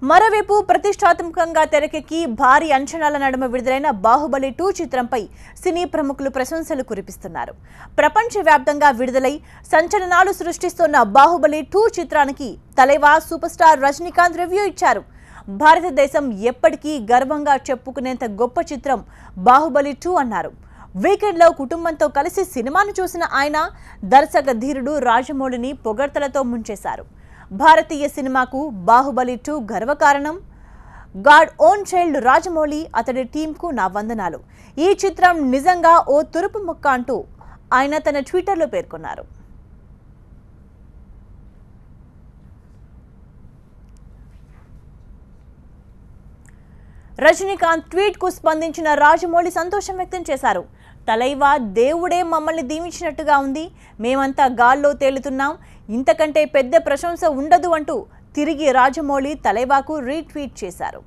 మరోవైపు ప్రతిష్టాత్మకంగా తెరకెక్కి భారీ అంచనాల నడుమ విడుదలైన బాహుబలి 2 చిత్రంపై సినీ ప్రముఖులు ప్రశంసలు కురిపిస్తున్నారు. ప్రపంచవ్యాప్తంగా విడుదలై సంచలనాలు సృష్టిస్తున్న బాహుబలి 2 చిత్రానికి తలైవా సూపర్ స్టార్ రజనీకాంత్ రివ్యూ ఇచ్చారు. భారతదేశం ఎప్పటికీ గర్వంగా చెప్పుకునేంత గొప్ప చిత్రం బాహుబలి 2 అన్నారు. వీకెండ్లో కుటుంబంతో కలిసి సినిమాను చూసిన ఆయన దర్శక ధీరుడు రాజమౌళిని పొగడ్తలతో ముంచేశారు. భారతీయ సినిమాకు బాహుబలి 2 గర్వకారణం. గాడ్ ఓన్ చైల్డ్ రాజమౌళి, అతడి టీంకు నా వందనాలు. ఈ చిత్రం నిజంగా ఓ తురుపు ముక్క అంటూ ఆయన తన ట్విట్టర్లో పేర్కొన్నారు. రజనీకాంత్ ట్వీట్ కు స్పందించిన రాజమౌళి సంతోషం వ్యక్తం చేశారు. తలైవా దేవుడే మమ్మల్ని దీవించినట్టుగా ఉంది. మేమంతా గాల్లో తేలుతున్నాం. ఇంతకంటే పెద్ద ప్రశంస ఉండదు అంటూ తిరిగి రాజమౌళి తలైవాకు రీట్వీట్ చేశారు.